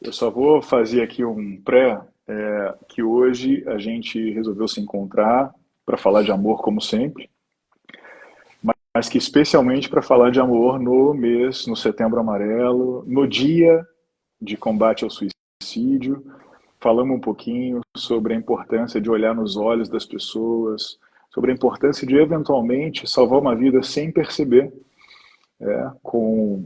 Eu só vou fazer aqui um pré, que hoje a gente resolveu se encontrar para falar de amor, como sempre, mas que especialmente para falar de amor no mês, no Setembro Amarelo, no dia de combate ao suicídio. Falamos um pouquinho sobre a importância de olhar nos olhos das pessoas, sobre a importância de eventualmente salvar uma vida sem perceber, com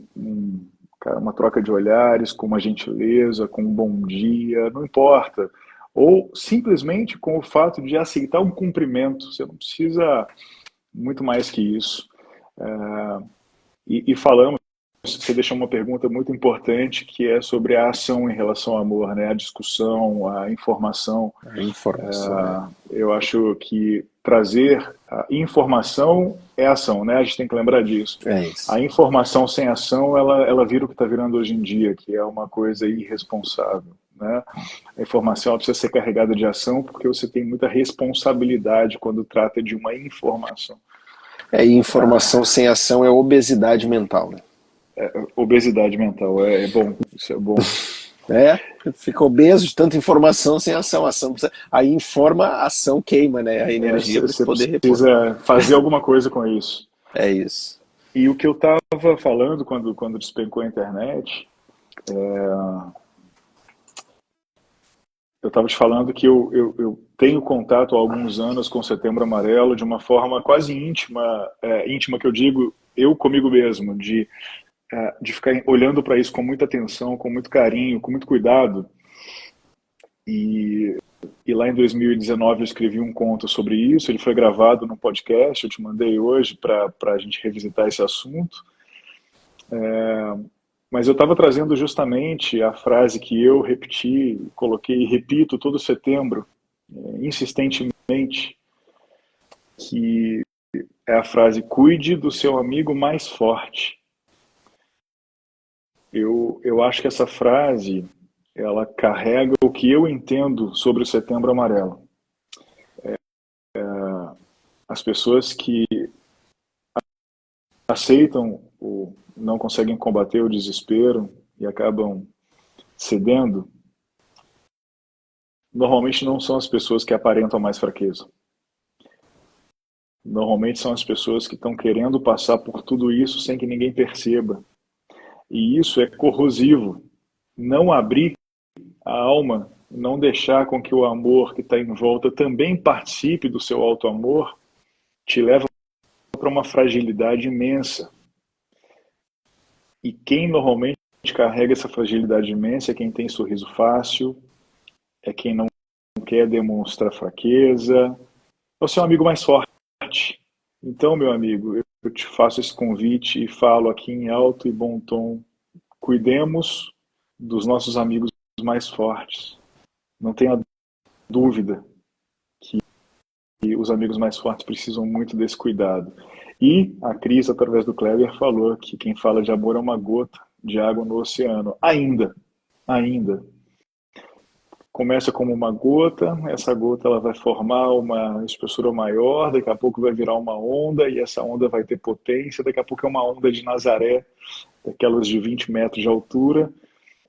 cara, uma troca de olhares, com uma gentileza, com um bom dia, não importa. Ou simplesmente com o fato de aceitar um cumprimento. Você não precisa muito mais que isso. E falamos, você deixou uma pergunta muito importante que é sobre a ação em relação ao amor, né? A discussão, a informação. A informação, Eu acho que trazer a informação é ação, né? A gente tem que lembrar disso. é A isso. informação sem ação, ela vira o que está virando hoje em dia, que é uma coisa irresponsável, né? A informação ela precisa ser carregada de ação porque você tem muita responsabilidade quando trata de uma informação. E informação sem ação é obesidade mental, né? Obesidade mental, é bom, isso é bom. É, fica obeso de tanta informação sem ação. Aí informa, a ação queima, né? A energia para se Você poder repor. precisa fazer alguma coisa com isso. É isso. E o que eu estava falando quando despencou a internet, eu estava te falando que eu tenho contato há alguns anos com o Setembro Amarelo de uma forma quase íntima, íntima que eu digo, eu comigo mesmo, de ficar olhando para isso com muita atenção, com muito carinho, com muito cuidado. E, e lá em 2019 eu escrevi um conto sobre isso, ele foi gravado no podcast, eu te mandei hoje para a gente revisitar esse assunto. Mas eu estava trazendo justamente a frase que eu repeti, coloquei e repito todo setembro, insistentemente, que é a frase: cuide do seu amigo mais forte. Eu acho que essa frase ela carrega o que eu entendo sobre o Setembro Amarelo. As pessoas que aceitam ou não conseguem combater o desespero e acabam cedendo, normalmente não são as pessoas que aparentam mais fraqueza. Normalmente são as pessoas que estão querendo passar por tudo isso sem que ninguém perceba. E isso é corrosivo. Não abrir a alma, não deixar com que o amor que está em volta também participe do seu auto-amor, te leva para uma fragilidade imensa. E quem normalmente carrega essa fragilidade imensa é quem tem sorriso fácil, é quem não quer demonstrar fraqueza, é o seu amigo mais forte. Então, meu amigo, eu te faço esse convite e falo aqui em alto e bom tom: cuidemos dos nossos amigos mais fortes. Não tenha dúvida que os amigos mais fortes precisam muito desse cuidado. E a Cris, através do Kleber, falou que quem fala de amor é uma gota de água no oceano. Ainda. Começa como uma gota, essa gota ela vai formar uma espessura maior, daqui a pouco vai virar uma onda, e essa onda vai ter potência, daqui a pouco é uma onda de Nazaré, daquelas de 20 metros de altura,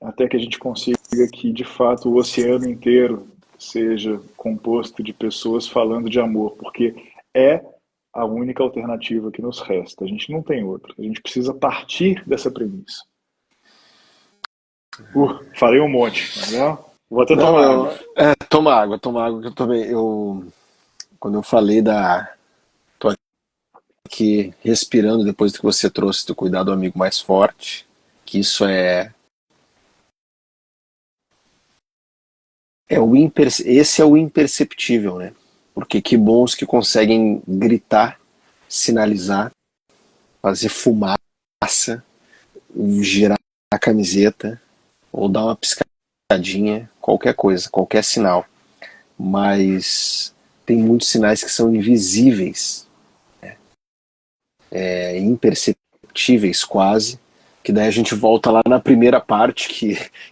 até que a gente consiga que, de fato, o oceano inteiro seja composto de pessoas falando de amor, porque é a única alternativa que nos resta. A gente não tem outra. A gente precisa partir dessa premissa. Falei um monte, né? Vou até Não, tomar água. toma água que eu também. Quando eu falei tô aqui respirando depois do que você trouxe do cuidar do amigo mais forte, que isso esse é o imperceptível, né? Porque que bons que conseguem gritar, sinalizar, fazer fumaça, girar a camiseta ou dar uma piscadinha, qualquer coisa, qualquer sinal. Mas tem muitos sinais que são invisíveis, imperceptíveis quase, que daí a gente volta lá na primeira parte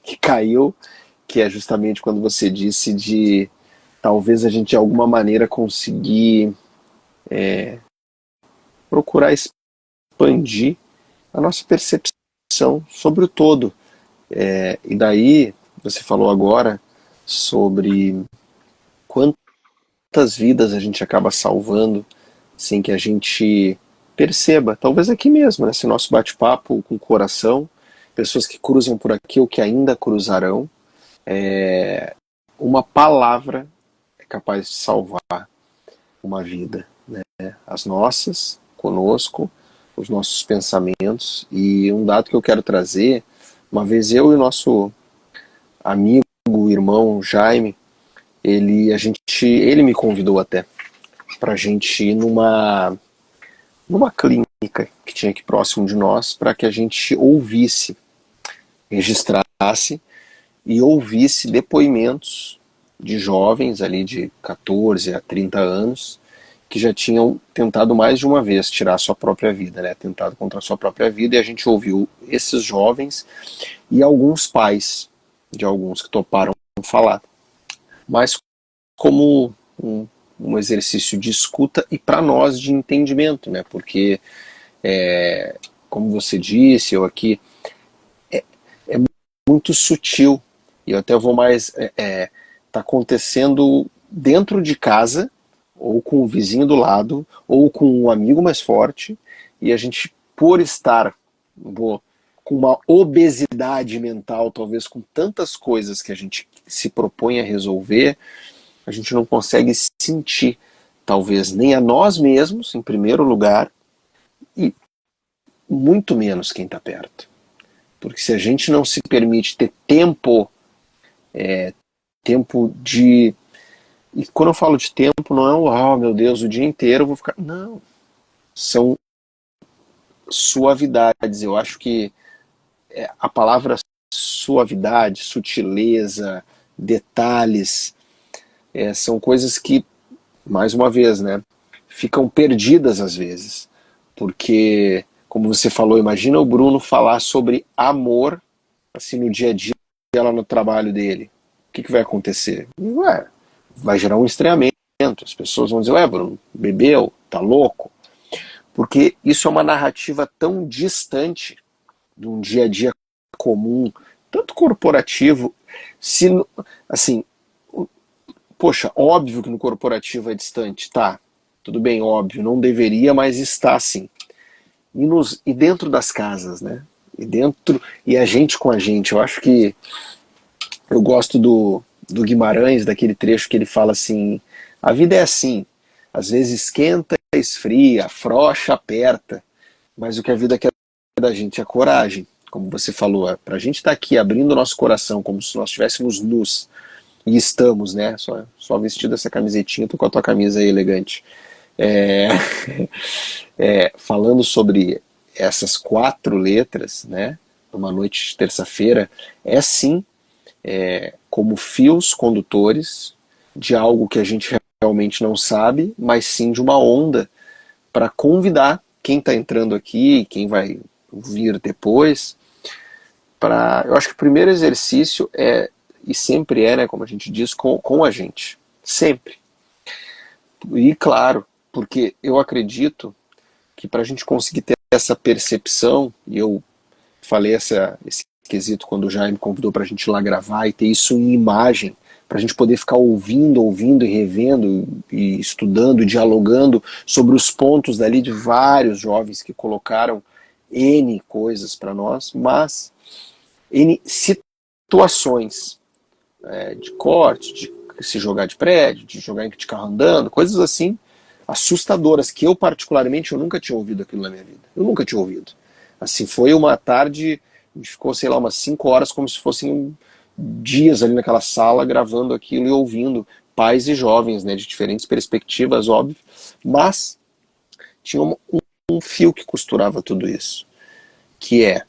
que caiu, que é justamente quando você disse de talvez a gente de alguma maneira conseguir procurar expandir a nossa percepção sobre o todo. E daí, você falou agora sobre quantas vidas a gente acaba salvando sem que a gente perceba, talvez aqui mesmo, nesse nosso bate-papo com o coração, pessoas que cruzam por aqui ou que ainda cruzarão, uma palavra é capaz de salvar uma vida, né? As nossas, conosco, os nossos pensamentos. E um dado que eu quero trazer, uma vez eu e o nosso amigo, irmão Jaime, ele me convidou até para a gente ir numa clínica que tinha aqui próximo de nós, para que a gente ouvisse, registrasse e ouvisse depoimentos de jovens ali de 14 a 30 anos que já tinham tentado mais de uma vez tirar a sua própria vida, né? Tentado contra a sua própria vida, e a gente ouviu esses jovens e alguns pais de alguns que toparam falar, mas como um exercício de escuta e para nós de entendimento, né? Porque, como você disse, eu aqui, é muito sutil, e eu até vou mais, tá acontecendo dentro de casa, ou com o vizinho do lado, ou com um amigo mais forte, e a gente, por estar com uma obesidade mental, talvez com tantas coisas que a gente se propõe a resolver, a gente não consegue sentir, talvez nem a nós mesmos, em primeiro lugar, e muito menos quem está perto. Porque se a gente não se permite ter tempo de... E quando eu falo de tempo, não é oh meu Deus, o dia inteiro eu vou ficar... Não, são suavidades. Eu acho que a palavra suavidade, sutileza, detalhes, são coisas que, mais uma vez, né, ficam perdidas às vezes. Porque, como você falou, imagina o Bruno falar sobre amor assim no dia a dia lá no trabalho dele. O que vai acontecer? Ué, vai gerar um estranhamento. As pessoas vão dizer, ué, Bruno, bebeu, tá louco? Porque isso é uma narrativa tão distante de um dia a dia comum, tanto corporativo, se, assim, poxa, óbvio que no corporativo é distante, tá? Tudo bem, óbvio, não deveria, mas está assim. E dentro das casas, né? E a gente com a gente. Eu acho que eu gosto do Guimarães, daquele trecho que ele fala assim: a vida é assim, às vezes esquenta, esfria, afrouxa, aperta, mas o que a vida quer da gente é coragem. Como você falou, pra gente estar aqui abrindo o nosso coração como se nós estivéssemos nus, e estamos, né? Só vestido essa camisetinha, tô com a tua camisa aí elegante. É, falando sobre essas 4 letras, né? Numa noite de terça-feira, é sim como fios condutores de algo que a gente realmente não sabe, mas sim de uma onda para convidar quem está entrando aqui, quem vai vir depois, para... Eu acho que o primeiro exercício e sempre né, como a gente diz, com a gente. Sempre. E claro, porque eu acredito que para a gente conseguir ter essa percepção, e eu falei esse quesito quando o Jaime convidou para a gente ir lá gravar e ter isso em imagem, para a gente poder ficar ouvindo e revendo e estudando e dialogando sobre os pontos dali de vários jovens que colocaram N coisas para nós, mas N situações de corte, de se jogar de prédio, de jogar de carro andando, coisas assim assustadoras que eu particularmente eu nunca tinha ouvido aquilo na minha vida. Eu nunca tinha ouvido. Assim, foi uma tarde, a gente ficou, sei lá, umas 5 horas como se fossem dias ali naquela sala gravando aquilo e ouvindo pais e jovens, né, de diferentes perspectivas, óbvio, mas tinha um fio que costurava tudo isso, que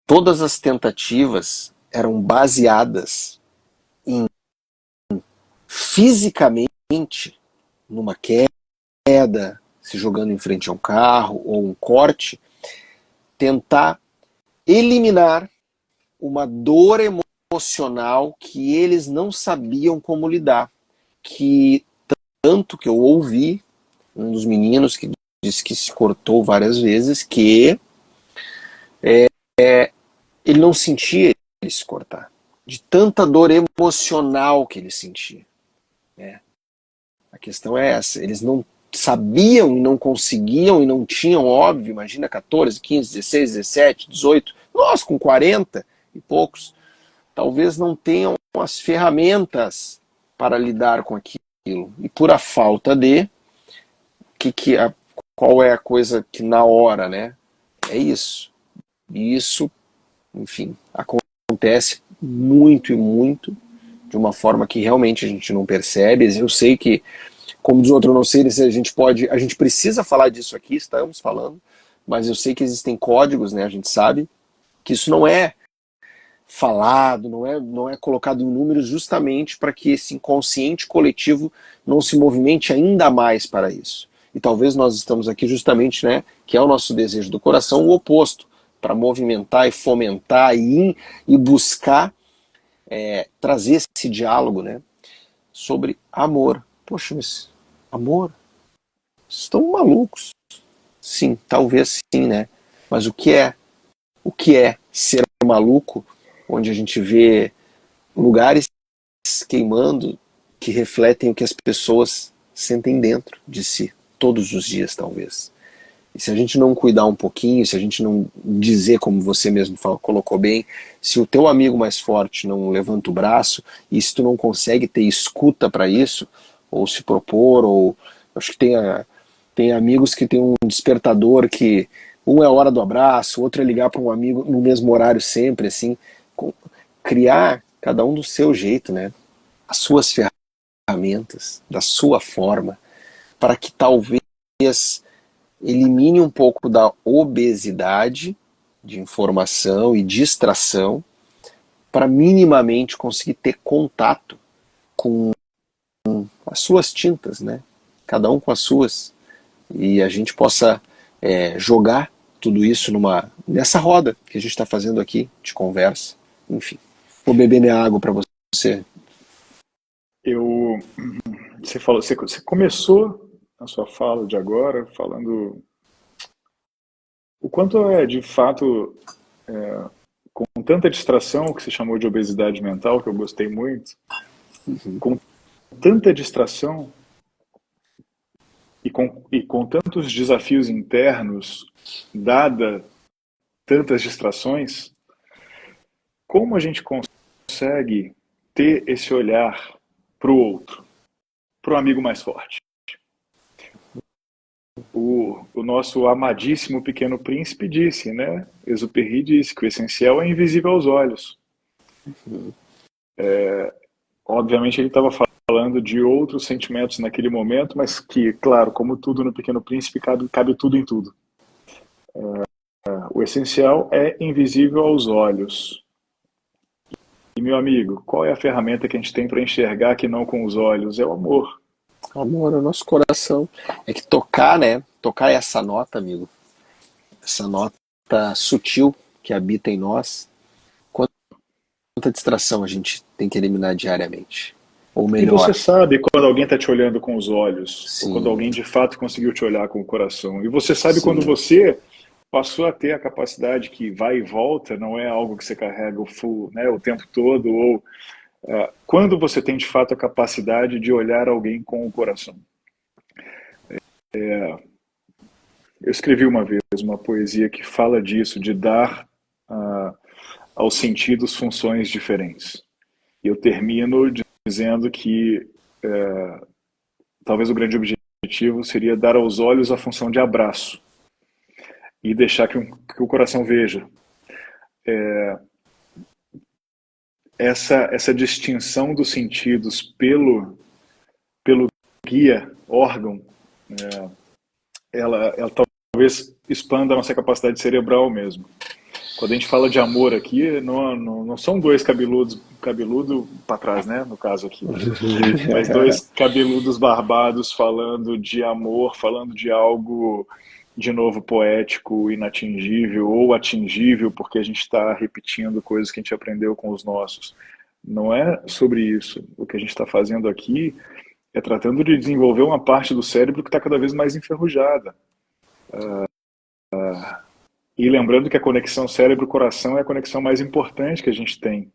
todas as tentativas eram baseadas em fisicamente numa queda, se jogando em frente a um carro ou um corte, tentar eliminar uma dor emocional que eles não sabiam como lidar. Que tanto que eu ouvi um dos meninos que disse que se cortou várias vezes, que ele não sentia ele se cortar, de tanta dor emocional que ele sentia, né? A questão é essa, eles não sabiam e não conseguiam e não tinham, óbvio, imagina 14, 15, 16, 17, 18, nós com 40 e poucos, talvez não tenham as ferramentas para lidar com aquilo. E por a falta de, qual é a coisa que na hora, né? É isso. E isso, enfim, acontece muito e muito, de uma forma que realmente a gente não percebe. Eu sei que, como diz outro, eu não sei se a gente precisa falar disso aqui, estamos falando, mas eu sei que existem códigos, né? A gente sabe que isso não é falado, não é colocado em números justamente para que esse inconsciente coletivo não se movimente ainda mais para isso. E talvez nós estamos aqui justamente, né, que é o nosso desejo do coração, o oposto, para movimentar e fomentar e buscar trazer esse diálogo, né, sobre amor. Poxa, mas amor? Vocês estão malucos. Sim, talvez sim, né? Mas o que é? O que é ser maluco, onde a gente vê lugares queimando que refletem o que as pessoas sentem dentro de si, todos os dias, talvez. E se a gente não cuidar um pouquinho, se a gente não dizer, como você mesmo colocou bem, se o teu amigo mais forte não levanta o braço, e se tu não consegue ter escuta para isso, ou se propor, ou acho que tem amigos que tem um despertador que um é a hora do abraço, outro é ligar para um amigo no mesmo horário sempre, assim, criar cada um do seu jeito, né? As suas ferramentas, da sua forma, para que talvez elimine um pouco da obesidade de informação e distração para minimamente conseguir ter contato com as suas tintas, né? Cada um com as suas, e a gente possa jogar tudo isso nessa roda que a gente está fazendo aqui de conversa. Enfim, vou beber minha água para você. Você começou a sua fala de agora falando o quanto é de fato, com tanta distração, que você chamou de obesidade mental, que eu gostei muito, com tanta distração e com tantos desafios internos, dada tantas distrações, como a gente consegue ter esse olhar para o outro, para o amigo mais forte? O nosso amadíssimo Pequeno Príncipe disse, né? Exupéry disse que o essencial é invisível aos olhos. Obviamente ele estava falando de outros sentimentos naquele momento, mas que, claro, como tudo no Pequeno Príncipe, cabe tudo em tudo. O essencial é invisível aos olhos. E, meu amigo, qual é a ferramenta que a gente tem para enxergar que não com os olhos? É o amor. Amor é o nosso coração. É que tocar, né? Tocar essa nota, amigo. Essa nota sutil que habita em nós. Quanta distração a gente tem que eliminar diariamente. Ou E você melhor, sabe quando alguém está te olhando com os olhos, ou quando sim, alguém de fato conseguiu te olhar com o coração. E você sabe quando sim, você passou a ter a capacidade que vai e volta, não é algo que você carrega o tempo todo, ou quando você tem de fato a capacidade de olhar alguém com o coração. Eu escrevi uma vez uma poesia que fala disso, de dar aos sentidos funções diferentes. E eu termino dizendo que talvez o grande objetivo seria dar aos olhos a função de abraço e deixar que o coração veja. Essa distinção dos sentidos pelo guia, órgão, ela talvez expanda a nossa capacidade cerebral mesmo. Quando a gente fala de amor aqui, não são dois cabeludo para trás, né, no caso aqui, mas dois cabeludos barbados falando de amor, falando de algo, de novo, poético, inatingível ou atingível, porque a gente está repetindo coisas que a gente aprendeu com os nossos. Não é sobre isso. O que a gente está fazendo aqui é tratando de desenvolver uma parte do cérebro que está cada vez mais enferrujada. E lembrando que a conexão cérebro-coração é a conexão mais importante que a gente tem.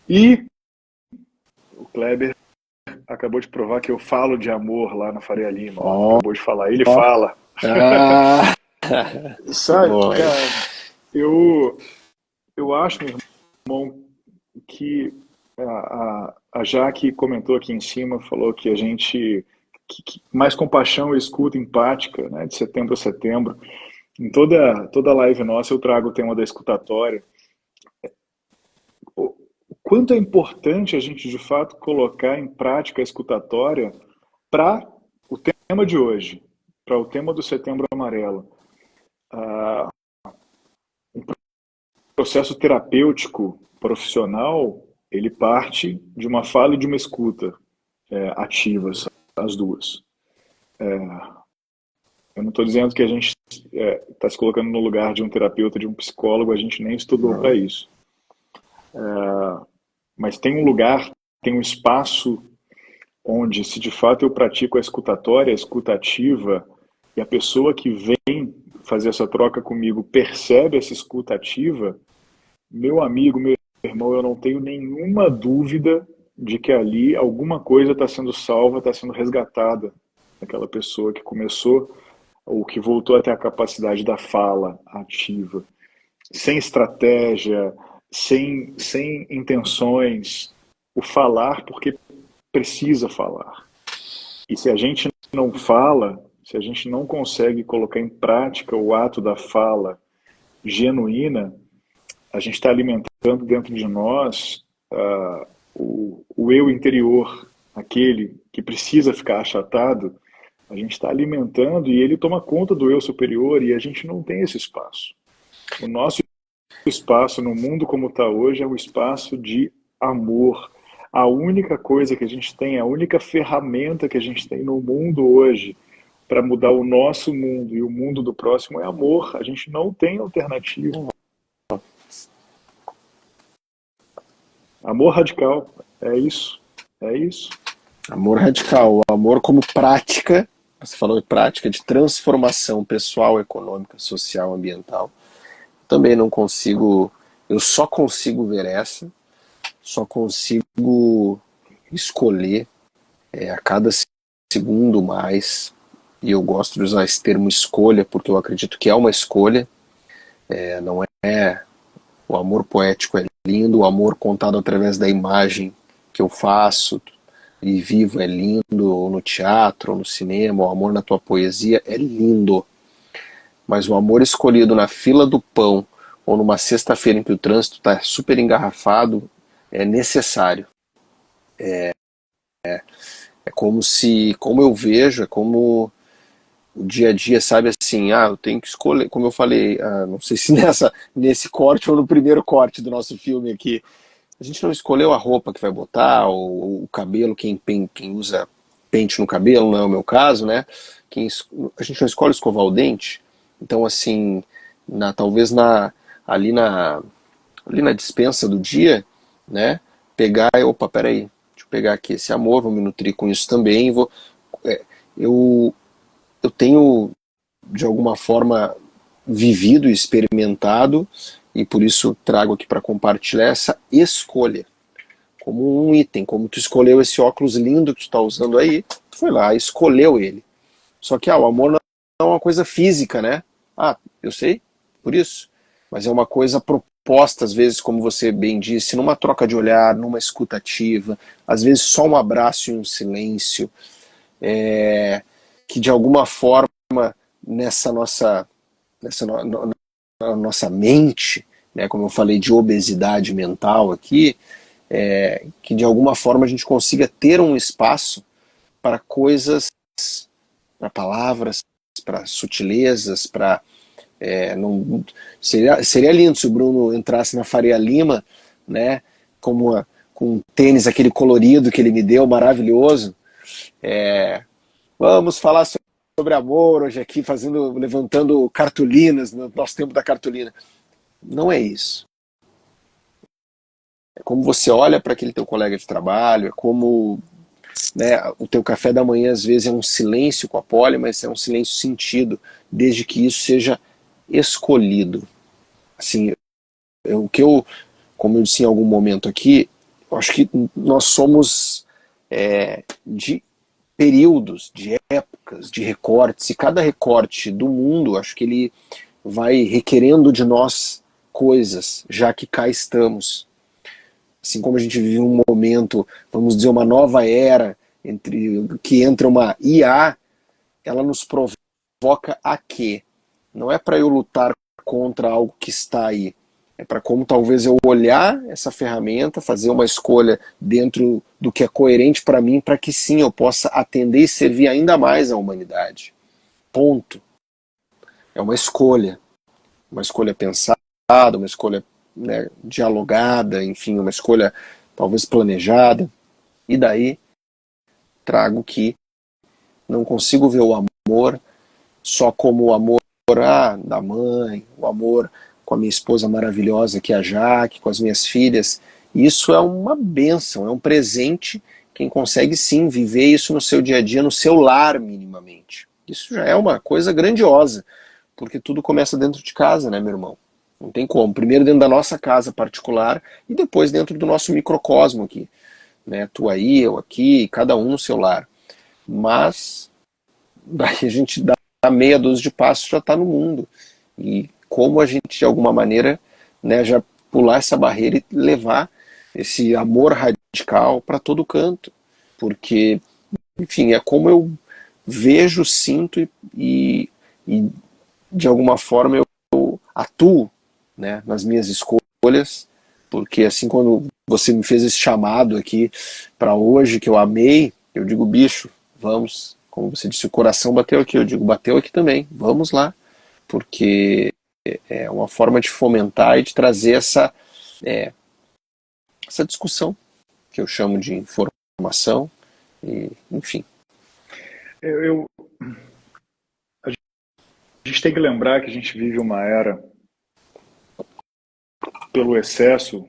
E o Kleber acabou de provar que eu falo de amor lá na Faria Lima. Ó, Ó, acabou de falar. Ele ó. fala. Ah, que Sabe, bom, hein? cara, eu acho, meu irmão, que a Jaque comentou aqui em cima, falou que a gente. Que mais compaixão e escuta empática, né, de setembro a setembro. Em toda live nossa eu trago o tema da escutatória. O quanto é importante a gente, de fato, colocar em prática a escutatória para o tema de hoje, para o tema do Setembro Amarelo. O processo terapêutico profissional, ele parte de uma fala e de uma escuta ativas, as duas. Eu não estou dizendo que a gente está se colocando no lugar de um terapeuta, de um psicólogo, a gente nem estudou para Não. isso. Mas tem um lugar, tem um espaço onde, se de fato eu pratico a escutatória, a escutativa, e a pessoa que vem fazer essa troca comigo percebe essa escutativa, meu amigo, meu irmão, eu não tenho nenhuma dúvida de que ali alguma coisa está sendo salva, está sendo resgatada daquela pessoa que começou ou que voltou a ter a capacidade da fala ativa, sem estratégia, sem intenções, o falar porque precisa falar. E se a gente não fala, se a gente não consegue colocar em prática o ato da fala genuína, a gente está alimentando dentro de nós o eu interior, aquele que precisa ficar achatado, a gente está alimentando e ele toma conta do eu superior e a gente não tem esse espaço. O nosso espaço no mundo como está hoje é um espaço de amor. A única coisa que a gente tem, a única ferramenta que a gente tem no mundo hoje para mudar o nosso mundo e o mundo do próximo é amor. A gente não tem alternativa. Amor radical. É isso. É isso. Amor radical, o amor como prática, você falou de prática de transformação pessoal, econômica, social, ambiental. Também não consigo, eu só consigo ver essa, só consigo escolher a cada segundo mais, e eu gosto de usar esse termo escolha, porque eu acredito que é uma escolha, não é o amor poético é lindo, o amor contado através da imagem que eu faço e vivo é lindo, ou no teatro, ou no cinema, o amor na tua poesia é lindo, mas o amor escolhido na fila do pão ou numa sexta-feira em que o trânsito está super engarrafado é necessário. É como se, como eu vejo, é como o dia a dia, sabe assim, eu tenho que escolher, como eu falei, não sei se nesse corte ou no primeiro corte do nosso filme aqui, a gente não escolheu a roupa que vai botar, ou o cabelo, quem usa pente no cabelo, não é o meu caso, né? A gente não escolhe escovar o dente. Então, assim, talvez ali na, ali na dispensa do dia, né? Pegar, opa, peraí, deixa eu pegar aqui esse amor, vou me nutrir com isso também, é, eu, eu tenho, de alguma forma, vivido e experimentado, e por isso trago aqui para compartilhar essa escolha como um item, como tu escolheu esse óculos lindo que tu está usando aí, tu foi lá, escolheu ele. Só que o amor não é uma coisa física, né? Eu sei, por isso. Mas é uma coisa proposta, às vezes, como você bem disse, numa troca de olhar, numa escutativa, às vezes só um abraço e um silêncio, que de alguma forma, nessa nossa, na nossa mente, né, como eu falei de obesidade mental aqui, que de alguma forma a gente consiga ter um espaço para coisas, para palavras, para sutilezas, para não seria lindo se o Bruno entrasse na Faria Lima, né, com um tênis aquele colorido que ele me deu, maravilhoso. Vamos falar sobre amor hoje aqui, levantando cartolinas no nosso tempo da cartolina. Não é isso. É como você olha para aquele teu colega de trabalho, é como, né, o teu café da manhã às vezes é um silêncio com a Polly, mas é um silêncio sentido, desde que isso seja escolhido. Assim, o que eu, como eu disse em algum momento aqui, eu acho que nós somos de períodos, de épocas, de recortes, e cada recorte do mundo, acho que ele vai requerendo de nós coisas, já que cá estamos. Assim como a gente vive um momento, vamos dizer, uma nova era, que entra uma IA, ela nos provoca a quê? Não é para eu lutar contra algo que está aí. É para como talvez eu olhar essa ferramenta, fazer uma escolha dentro do que é coerente para mim, para que sim eu possa atender e servir ainda mais a humanidade. Ponto. É uma escolha pensada, uma escolha, né, dialogada, enfim, uma escolha talvez planejada. E daí trago que não consigo ver o amor só como o amor da mãe, o amor com a minha esposa maravilhosa que é a Jaque, com as minhas filhas. Isso é uma bênção, é um presente. Quem consegue sim viver isso no seu dia a dia, no seu lar minimamente. Isso já é uma coisa grandiosa, porque tudo começa dentro de casa, né, meu irmão? Não tem como. Primeiro dentro da nossa casa particular e depois dentro do nosso microcosmo aqui, né? Tu aí, eu aqui, cada um no seu lar. Mas daí a gente dá meia dúzia de passos, já está no mundo. E como a gente, de alguma maneira, né, já pular essa barreira e levar esse amor radical para todo canto. Porque, enfim, é como eu vejo, sinto e de alguma forma eu atuo, né, nas minhas escolhas. Porque assim, quando você me fez esse chamado aqui para hoje, que eu amei, eu digo, bicho, vamos, como você disse, o coração bateu aqui, eu digo, bateu aqui também, vamos lá, porque é uma forma de fomentar e de trazer essa discussão, que eu chamo de informação, e, enfim. Eu, a gente tem que lembrar que a gente vive uma era, pelo excesso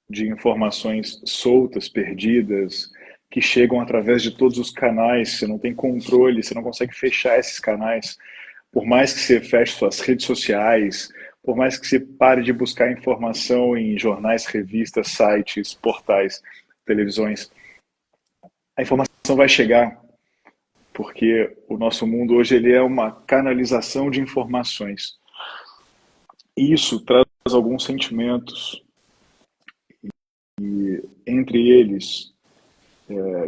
de informações soltas, perdidas, que chegam através de todos os canais, você não tem controle, você não consegue fechar esses canais. Por mais que você feche suas redes sociais, por mais que você pare de buscar informação em jornais, revistas, sites, portais, televisões, a informação vai chegar, porque o nosso mundo hoje ele é uma canalização de informações. E isso traz alguns sentimentos, entre eles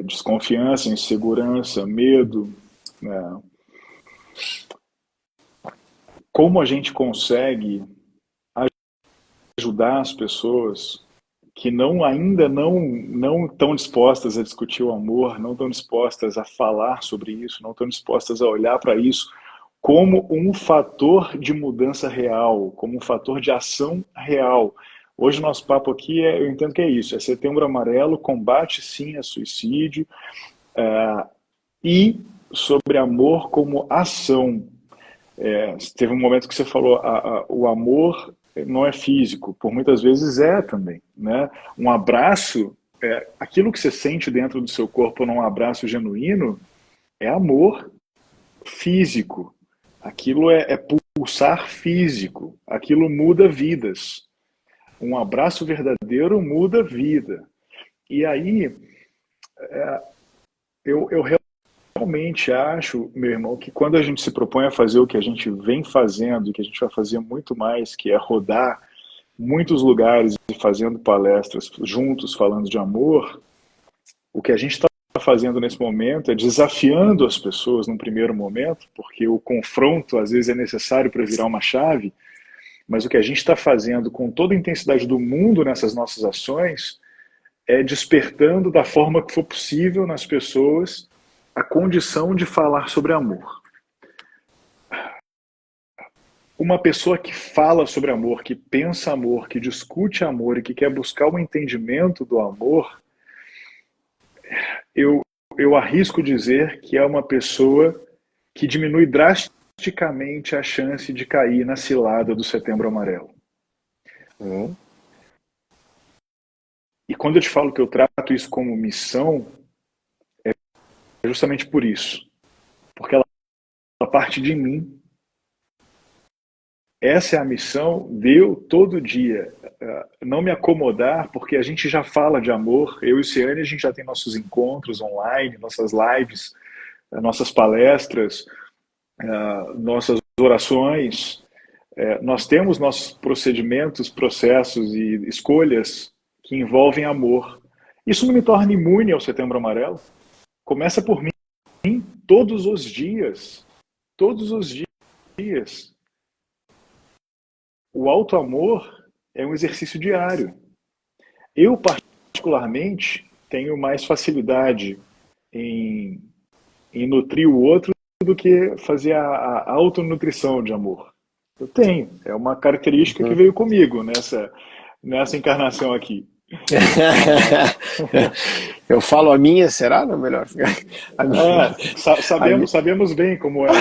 desconfiança, insegurança, medo. Né? Como a gente consegue ajudar as pessoas que ainda não estão dispostas a discutir o amor, não estão dispostas a falar sobre isso, não estão dispostas a olhar para isso como um fator de mudança real, como um fator de ação real. Hoje o nosso papo aqui eu entendo que é isso, é Setembro Amarelo, combate sim a suicídio, e sobre amor como ação. Teve um momento que você falou, o amor não é físico, por muitas vezes é também, né? Um abraço, aquilo que você sente dentro do seu corpo num abraço genuíno, é amor físico. Aquilo é pulsar físico. Aquilo muda vidas. Um abraço verdadeiro muda vida. E aí, eu realmente acho, meu irmão, que quando a gente se propõe a fazer o que a gente vem fazendo, que a gente vai fazer muito mais, que é rodar muitos lugares e fazendo palestras juntos, falando de amor, o que a gente está fazendo nesse momento é desafiando as pessoas num primeiro momento, porque o confronto às vezes é necessário para virar uma chave, mas o que a gente está fazendo com toda a intensidade do mundo nessas nossas ações é despertando da forma que for possível nas pessoas a condição de falar sobre amor. Uma pessoa que fala sobre amor, que pensa amor, que discute amor e que quer buscar o entendimento do amor, eu, eu arrisco dizer que é uma pessoa que diminui drasticamente a chance de cair na cilada do Setembro Amarelo. Hum. E quando eu te falo que eu trato isso como missão, é justamente por isso. Porque ela parte de mim. essa é a missão de eu todo dia. Não me acomodar, porque a gente já fala de amor. Eu e o Ciane, a gente já tem nossos encontros online, nossas lives, nossas palestras, nossas orações. Nós temos nossos procedimentos, processos e escolhas que envolvem amor. Isso não me torna imune ao Setembro Amarelo. Começa por mim todos os dias. Todos os dias. O auto-amor é um exercício diário. Eu, particularmente, tenho mais facilidade em, em nutrir o outro do que fazer a autonutrição de amor. Eu tenho. É uma característica que Uhum. veio comigo nessa encarnação aqui. Eu falo a minha, será? Não, melhor. A minha, a minha, Sabemos bem como é.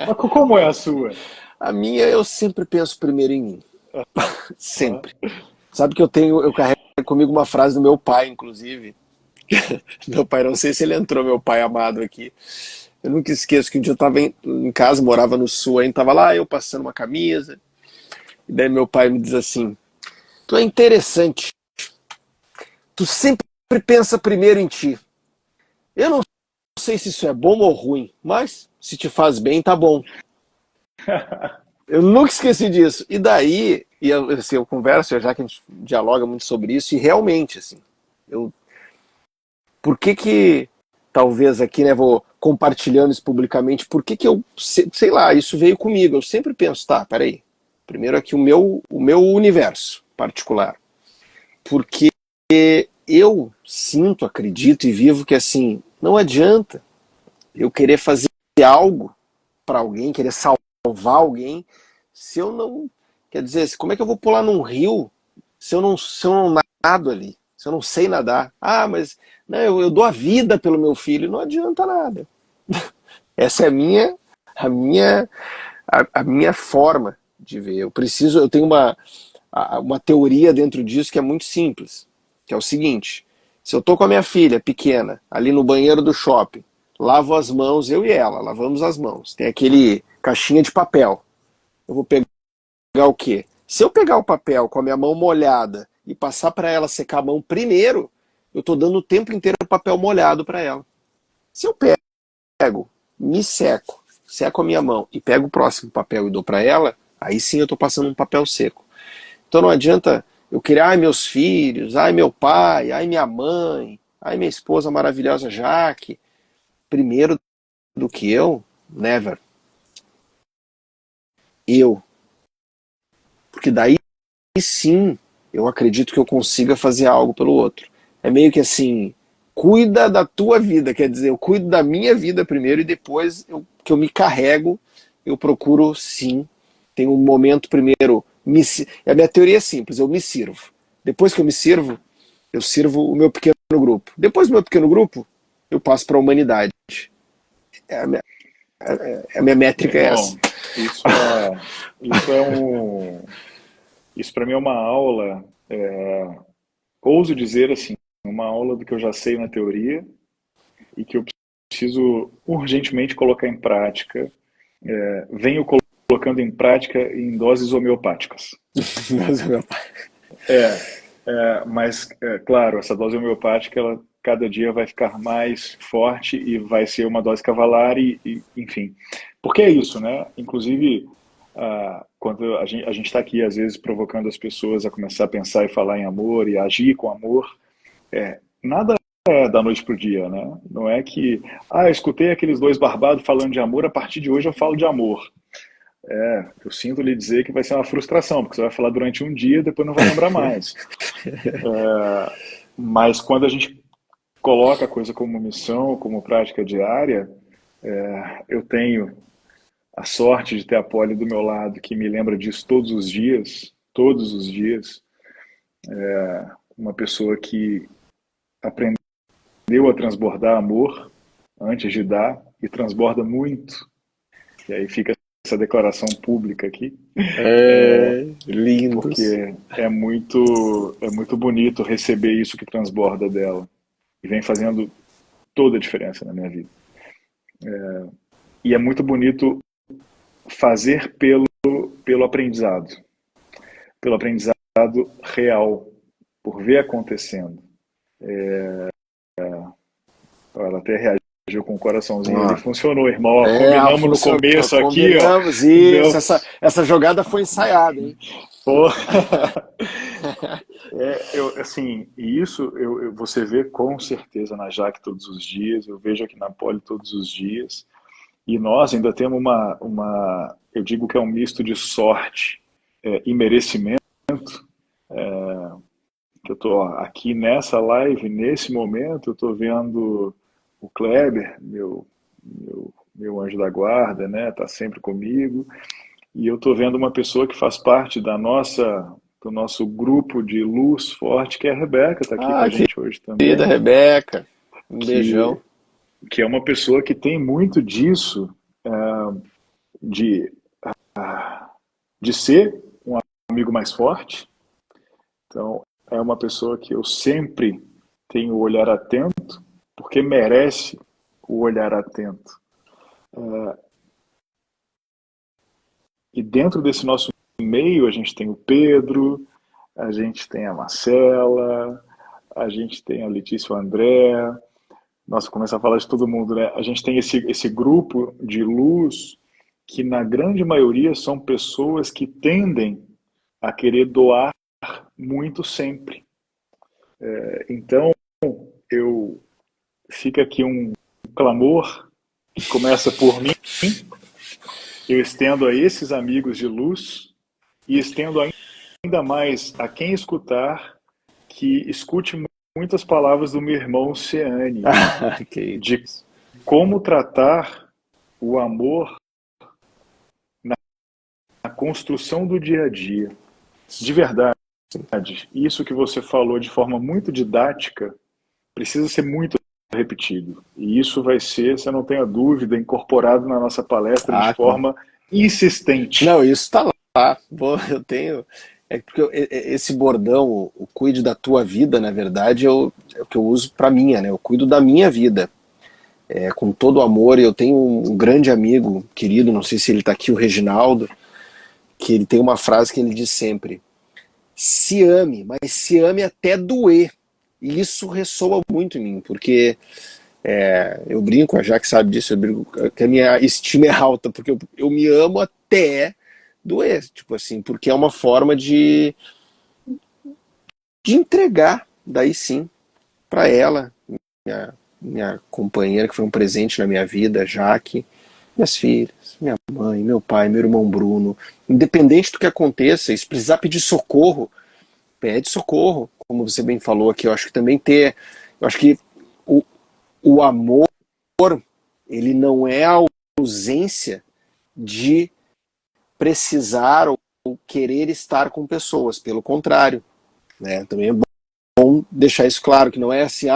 Mas como é a sua? a minha eu sempre penso primeiro em mim. Ah, Sempre. Sabe que eu carrego comigo uma frase do meu pai, inclusive. Meu pai, não sei se ele entrou, meu pai amado aqui. Eu nunca esqueço que um dia eu estava em casa, morava no sul, aí estava lá, eu passando uma camisa, e daí meu pai me diz assim: tu é interessante, tu sempre pensa primeiro em ti. Eu não sei se isso é bom ou ruim, mas se te faz bem, tá bom. Eu nunca esqueci disso. E daí, assim, eu converso, já que a gente dialoga muito sobre isso, e realmente, assim, eu, por que talvez aqui, né, vou compartilhando isso publicamente, por que eu, sei lá, isso veio comigo. Eu sempre penso, tá, peraí, primeiro aqui o meu universo particular. Porque eu sinto, acredito e vivo que, assim, não adianta eu querer fazer algo para alguém, querer salvar alguém, se eu não. Quer dizer, como é que eu vou pular num rio se eu não nado ali? Se eu não sei nadar? Ah, mas não, eu dou a vida pelo meu filho, não adianta nada. Essa é a minha forma de ver. Eu tenho uma teoria dentro disso que é muito simples, que é o seguinte: se eu tô com a minha filha pequena ali no banheiro do shopping, lavo as mãos, eu e ela, lavamos as mãos. Tem aquele caixinha de papel. Eu vou pegar o quê? Se eu pegar o papel com a minha mão molhada e passar para ela secar a mão primeiro, eu tô dando o tempo inteiro o papel molhado para ela. Se eu pego, me seco a minha mão e pego o próximo papel e dou para ela, aí sim eu tô passando um papel seco. Então não adianta eu querer, ai meus filhos, ai meu pai, ai minha mãe, ai minha esposa maravilhosa Jaque, primeiro do que eu, never. Eu. Porque daí sim eu acredito que eu consiga fazer algo pelo outro. É meio que assim, cuida da tua vida, quer dizer, eu cuido da minha vida primeiro e depois que eu me carrego, eu procuro sim. Tem um momento primeiro, a minha teoria é simples, eu me sirvo. Depois que eu me sirvo, eu sirvo o meu pequeno grupo. Depois do meu pequeno grupo, eu passo para a humanidade. É a minha, a minha métrica é essa. Irmão, isso é, isso é um, isso para mim é uma aula, ouso dizer assim, uma aula do que eu já sei na teoria e que eu preciso urgentemente colocar em prática. Venho colocando em prática em doses homeopáticas. Mas, meu pai, Mas, claro, essa dose homeopática, ela cada dia vai ficar mais forte e vai ser uma dose cavalar enfim. Porque é isso, né? Inclusive, quando a gente está aqui, às vezes, provocando as pessoas a começar a pensar e falar em amor e agir com amor, nada é da noite pro dia, né? Não é que, eu escutei aqueles dois barbados falando de amor, a partir de hoje eu falo de amor. Eu sinto lhe dizer que vai ser uma frustração, porque você vai falar durante um dia e depois não vai lembrar mais. Mas quando a gente coloca a coisa como missão, como prática diária, eu tenho a sorte de ter a Polly do meu lado, que me lembra disso todos os dias, uma pessoa que aprendeu a transbordar amor antes de dar e transborda muito. E aí fica essa declaração pública aqui, lindos. porque é muito bonito receber isso que transborda dela e vem fazendo toda a diferença na minha vida. E é muito bonito fazer pelo pelo aprendizado real, por ver acontecendo. Ela até reagiu com o coraçãozinho ali, funcionou, irmão. Ó, combinamos no começo aqui, ó. Combinamos isso, essa jogada foi ensaiada, hein? Pô. Assim, e isso você vê com certeza na Jaque todos os dias, eu vejo aqui na Poli todos os dias, e nós ainda temos eu digo que é um misto de sorte e merecimento, que eu tô aqui nessa live, nesse momento, eu tô vendo o Kleber, meu anjo da guarda, né, tá sempre comigo, e eu tô vendo uma pessoa que faz parte do nosso grupo de luz forte, que é a Rebeca, tá aqui com a gente hoje Querida também, Rebeca, um que, beijão. que é uma pessoa que tem muito disso, de, de ser um amigo mais forte. Então, é uma pessoa que eu sempre tenho o olhar atento, porque merece o olhar atento. E dentro desse nosso meio, a gente tem o Pedro, a gente tem a Marcela, a gente tem a Letícia e o André. Nossa, começa a falar de todo mundo, né? A gente tem esse grupo de luz que, na grande maioria, são pessoas que tendem a querer doar muito sempre. Então, fica aqui um clamor que começa por mim, eu estendo a esses amigos de luz e estendo ainda mais a quem escutar, que escute muitas palavras do meu irmão Ciane, de como tratar o amor na construção do dia a dia. De verdade, isso que você falou de forma muito didática precisa ser muito repetido. E isso vai ser, você não tenha dúvida, incorporado na nossa palestra de forma insistente. Não, isso está lá. Bom, eu tenho. É porque esse bordão, o cuide da tua vida, na verdade, é o que eu uso para minha, né? Eu cuido da minha vida. Com todo amor. Eu tenho um grande amigo, querido, não sei se ele está aqui, o Reginaldo, que ele tem uma frase que ele diz sempre: se ame, mas se ame até doer. E isso ressoa muito em mim, porque eu brinco, a Jaque sabe disso, eu brinco que a minha estima é alta, porque eu me amo até doer, tipo assim, porque é uma forma de entregar, daí sim, para ela, minha companheira, que foi um presente na minha vida, Jaque, minhas filhas, minha mãe, meu pai, meu irmão Bruno, independente do que aconteça, se precisar pedir socorro, pede socorro, como você bem falou aqui. Eu acho que também eu acho que o amor, ele não é a ausência de precisar ou querer estar com pessoas, pelo contrário, né? Também é bom deixar isso claro, que não é assim,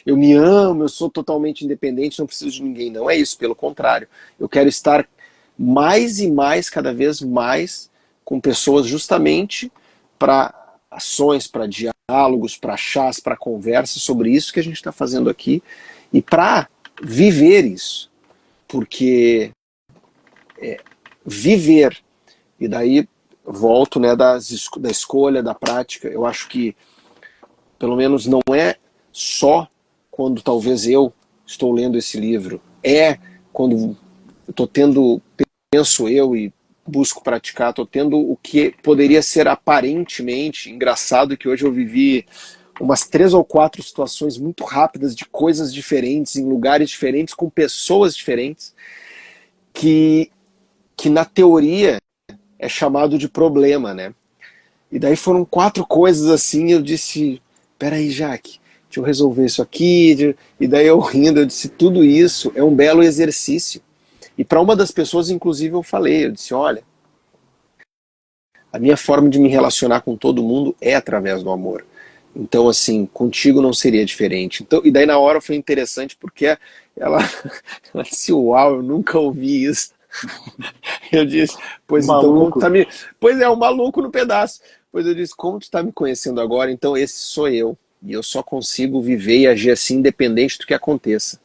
eu me amo, eu sou totalmente independente, não preciso de ninguém. Não é isso, pelo contrário. Eu quero estar mais e mais, cada vez mais, com pessoas justamente para ações, para diálogos, para chás, para conversas sobre isso que a gente está fazendo aqui e para viver isso. Porque viver, e daí volto, né, da escolha, da prática, eu acho que pelo menos não é só quando talvez eu estou lendo esse livro, quando eu estou tendo, penso eu e busco praticar, estou tendo o que poderia ser aparentemente engraçado, que hoje eu vivi umas 3 ou 4 situações muito rápidas de coisas diferentes, em lugares diferentes, com pessoas diferentes, que na teoria é chamado de problema, né? E daí foram 4 coisas assim, eu disse, peraí, Jaque, deixa eu resolver isso aqui, e daí eu rindo, eu disse, tudo isso é um belo exercício. E para uma das pessoas, inclusive, eu falei, eu disse, olha, a minha forma de me relacionar com todo mundo é através do amor. Então, assim, contigo não seria diferente. Então, e daí na hora foi interessante porque ela disse, uau, eu nunca ouvi isso. Eu disse, pois então, como tu tá me... Pois é, um maluco no pedaço. Pois eu disse, como tu está me conhecendo agora, então esse sou eu. E eu só consigo viver e agir assim, independente do que aconteça.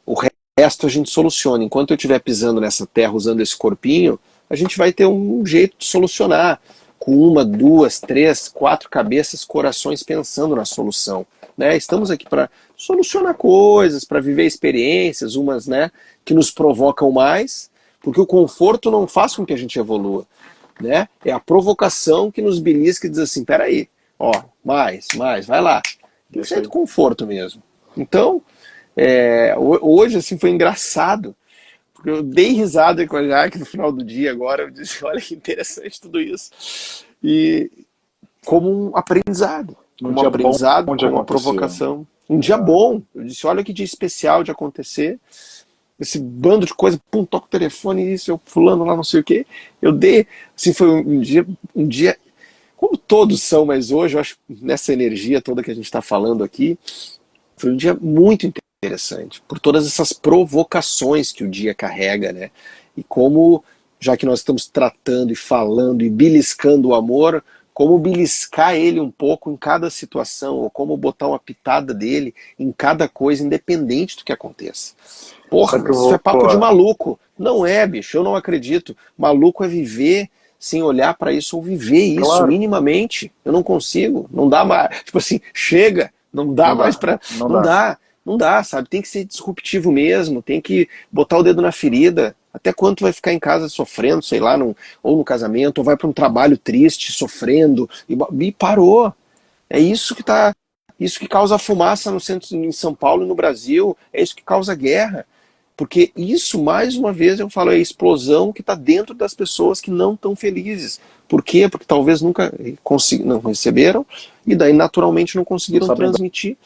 O resto a gente soluciona. Enquanto eu estiver pisando nessa terra usando esse corpinho, a gente vai ter um jeito de solucionar, com uma, duas, três, quatro cabeças, corações pensando na solução. Né? Estamos aqui para solucionar coisas, para viver experiências, umas, né, que nos provocam mais, porque o conforto não faz com que a gente evolua. Né? É a provocação que nos belisca e diz assim, peraí, ó, mais, vai lá. Tem que sair do conforto mesmo. Então, hoje assim foi engraçado, porque eu dei risada com a Jaque no final do dia agora, eu disse, olha que interessante tudo isso. E como um aprendizado, Um dia bom de como uma acontecer. provocação. Um dia bom. Eu disse, olha que dia especial de acontecer. Esse bando de coisa, pum, toca o telefone, isso, eu fulano lá, não sei o quê. Eu dei, assim, foi um dia, como todos são, mas hoje, eu acho, nessa energia toda que a gente está falando aqui, foi um dia muito interessante, por todas essas provocações que o dia carrega, né? E como, já que nós estamos tratando e falando e beliscando o amor, como beliscar ele um pouco em cada situação, ou como botar uma pitada dele em cada coisa, independente do que aconteça. Porra, mas isso é papo de maluco. Não é, bicho, eu não acredito. Maluco é viver sem olhar para isso ou viver isso Claro. minimamente. Eu não consigo, não dá mais. Tipo assim, chega, não dá mais para. Não dá, sabe? Tem que ser disruptivo mesmo, tem que botar o dedo na ferida. Até quando tu vai ficar em casa sofrendo, sei lá, ou no casamento, ou vai para um trabalho triste, sofrendo, e parou. É isso que tá. Isso que causa fumaça no centro, em São Paulo e no Brasil, é isso que causa guerra. Porque isso, mais uma vez, eu falo, é a explosão que está dentro das pessoas que não estão felizes. Por quê? Porque talvez nunca não receberam e daí naturalmente não conseguiram transmitir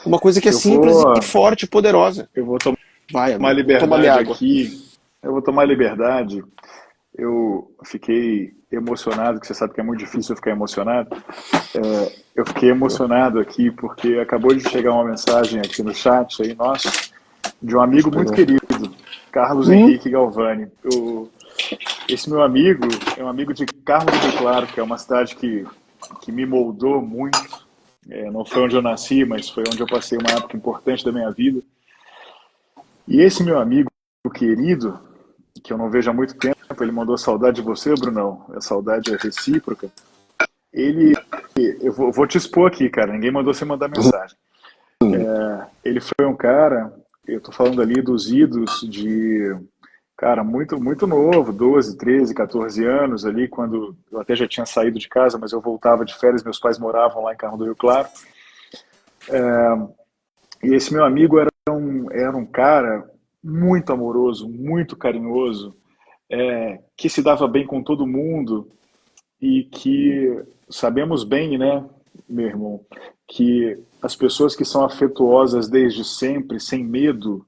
uma coisa que é simples e forte e poderosa. Eu vou tomar amigo, liberdade toma minha água aqui. Eu vou tomar liberdade. Eu fiquei emocionado, que você sabe que é muito difícil eu ficar emocionado. Eu fiquei emocionado aqui porque acabou de chegar uma mensagem aqui no chat aí, nosso, de um amigo muito querido, Carlos Henrique Galvani. Esse meu amigo é um amigo de Carmo do Rio Claro, que é uma cidade que me moldou muito. Não foi onde eu nasci, mas foi onde eu passei uma época importante da minha vida. E esse meu amigo querido, que eu não vejo há muito tempo, ele mandou saudade de você, Brunão. A saudade é recíproca. Eu vou te expor aqui, cara. Ninguém mandou você mandar mensagem. Ele foi um cara, eu tô falando ali dos idos de, cara, muito, muito novo, 12, 13, 14 anos ali, quando eu até já tinha saído de casa, mas eu voltava de férias, meus pais moravam lá em Carmo do Rio Claro. E esse meu amigo era um cara muito amoroso, muito carinhoso, que se dava bem com todo mundo e que sabemos bem, né, meu irmão, que as pessoas que são afetuosas desde sempre, sem medo,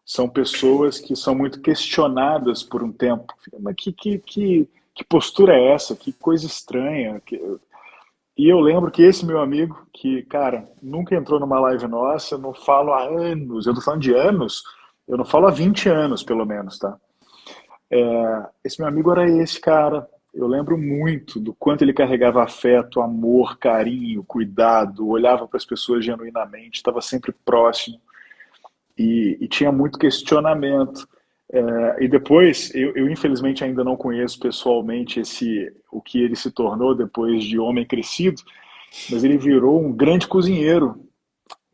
são pessoas que são muito questionadas por um tempo. Mas que postura é essa? Que coisa estranha. E eu lembro que esse meu amigo, que, cara, nunca entrou numa live nossa, eu não falo há anos, eu tô falando de anos, eu não falo há 20 anos, pelo menos, tá? Esse meu amigo era esse cara. Eu lembro muito do quanto ele carregava afeto, amor, carinho, cuidado, olhava para as pessoas genuinamente, estava sempre próximo e tinha muito questionamento. E depois, eu infelizmente ainda não conheço pessoalmente o que ele se tornou depois de homem crescido, mas ele virou um grande cozinheiro,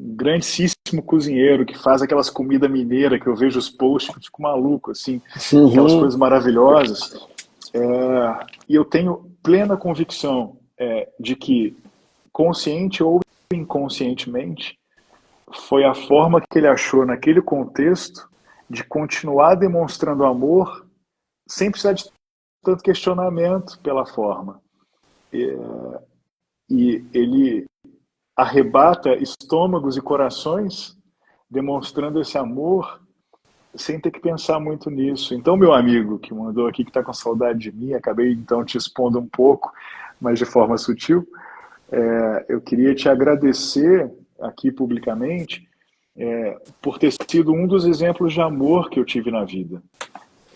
um grandíssimo cozinheiro que faz aquelas comidas mineiras que eu vejo os posts que eu fico maluco, assim, aquelas coisas maravilhosas. E eu tenho plena convicção de que, consciente ou inconscientemente, foi a forma que ele achou naquele contexto de continuar demonstrando amor sem precisar de tanto questionamento pela forma. E ele arrebata estômagos e corações demonstrando esse amor sem ter que pensar muito nisso. Então, meu amigo que mandou aqui, que está com saudade de mim, acabei então te expondo um pouco, mas de forma sutil, eu queria te agradecer aqui publicamente por ter sido um dos exemplos de amor que eu tive na vida.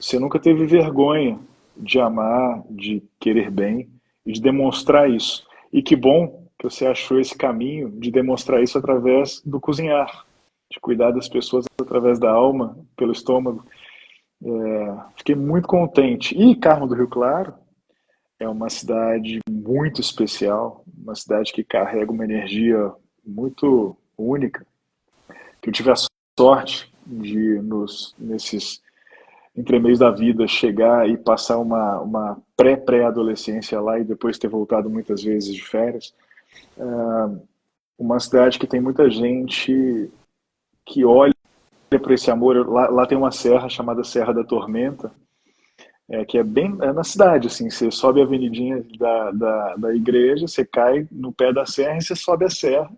Você nunca teve vergonha de amar, de querer bem e de demonstrar isso. E que bom que você achou esse caminho de demonstrar isso através do cozinhar, de cuidar das pessoas através da alma, pelo estômago. Fiquei muito contente. E Carmo do Rio Claro é uma cidade muito especial, uma cidade que carrega uma energia muito única, que eu tive a sorte de, nesses entremeios da vida, chegar e passar uma pré-adolescência lá e depois ter voltado muitas vezes de férias. Uma cidade que tem muita gente que olha para esse amor. Lá tem uma serra chamada Serra da Tormenta, que é bem na cidade, assim, você sobe a avenidinha da igreja, você cai no pé da serra e você sobe a serra.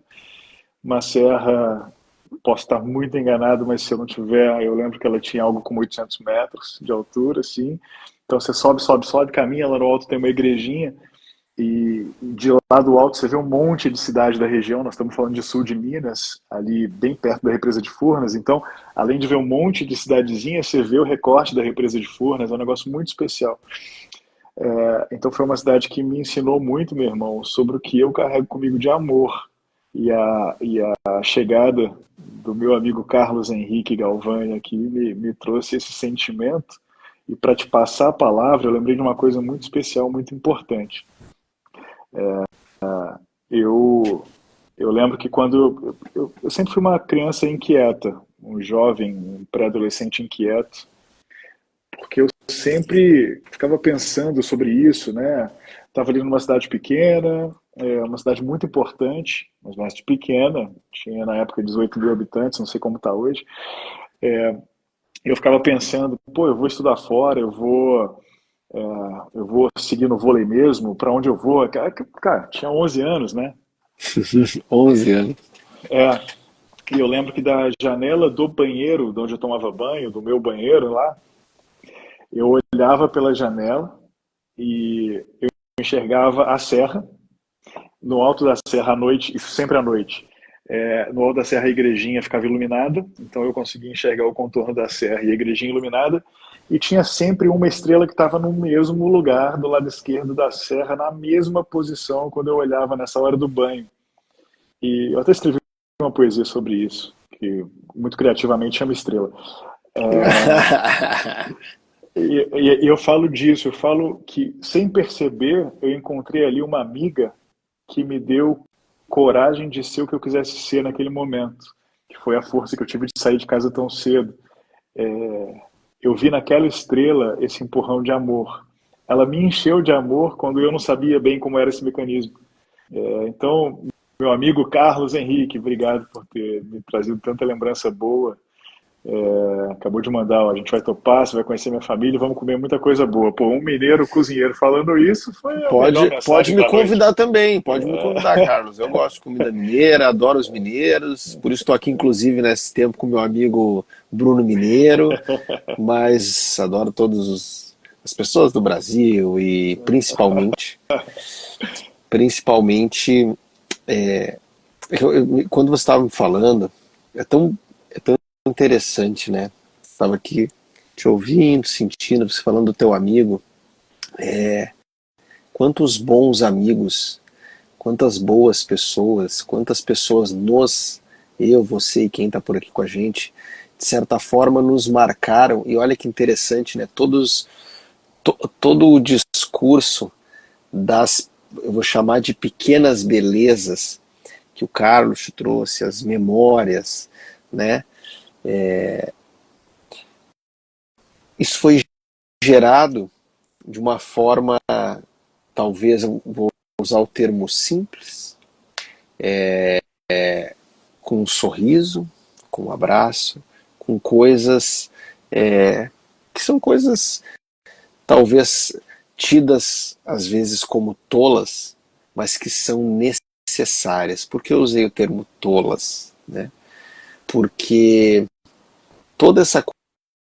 Uma serra, posso estar muito enganado, mas se eu não tiver, eu lembro que ela tinha algo como 800 metros de altura, assim. Então você sobe, sobe, sobe, caminha, lá no alto tem uma igrejinha, e de lá do alto você vê um monte de cidade da região. Nós estamos falando de sul de Minas, ali bem perto da represa de Furnas. Então, além de ver um monte de cidadezinha, você vê o recorte da represa de Furnas. É um negócio muito especial. Então, foi uma cidade que me ensinou muito, meu irmão, sobre o que eu carrego comigo de amor. E a chegada do meu amigo Carlos Henrique Galvani aqui me trouxe esse sentimento. E para te passar a palavra, eu lembrei de uma coisa muito especial, muito importante. Eu, eu lembro que quando eu sempre fui uma criança inquieta, um jovem, um pré-adolescente inquieto, porque eu sempre ficava pensando sobre isso, né? Estava ali numa cidade pequena, uma cidade muito importante, mas uma cidade pequena, tinha na época 18 mil habitantes, não sei como está hoje. Eu ficava pensando, pô, eu vou estudar fora, eu vou seguir no vôlei mesmo, para onde eu vou? Cara, tinha 11 anos, né? 11 anos. É, E eu lembro que da janela do banheiro, de onde eu tomava banho, do meu banheiro lá, eu olhava pela janela e eu enxergava a serra, no alto da serra à noite, isso sempre à noite. No alto da serra a igrejinha ficava iluminada, então eu conseguia enxergar o contorno da serra e a igrejinha iluminada, e tinha sempre uma estrela que estava no mesmo lugar, do lado esquerdo da serra, na mesma posição quando eu olhava nessa hora do banho. E eu até escrevi uma poesia sobre isso, que muito criativamente chama Estrela. E eu falo disso, eu falo que, sem perceber, eu encontrei ali uma amiga que me deu coragem de ser o que eu quisesse ser naquele momento, que foi a força que eu tive de sair de casa tão cedo. Eu vi naquela estrela esse empurrão de amor. Ela me encheu de amor quando eu não sabia bem como era esse mecanismo. Então, meu amigo Carlos Henrique, obrigado por ter me trazido tanta lembrança boa. Acabou de mandar, ó, a gente vai topar, você vai conhecer minha família, vamos comer muita coisa boa. Pô, um mineiro cozinheiro falando isso foi a melhor Pode mensagem me da noite. convidar também, pode me convidar, Carlos. Eu gosto de comida mineira, adoro os mineiros, por isso estou aqui, inclusive, nesse tempo com meu amigo Bruno Mineiro, mas adoro as pessoas do Brasil e principalmente, quando você estava me falando, é tão interessante, né? Estava aqui te ouvindo, sentindo, você falando do teu amigo. Quantos bons amigos, quantas boas pessoas, quantas pessoas eu, você e quem está por aqui com a gente, de certa forma nos marcaram. E olha que interessante, né? Todo o discurso eu vou chamar de pequenas belezas que o Carlos te trouxe, as memórias, né? Isso foi gerado de uma forma, talvez eu vou usar o termo simples, com um sorriso, com um abraço, com coisas que são coisas talvez tidas às vezes como tolas, mas que são necessárias. Por que eu usei o termo tolas? Né? Porque toda essa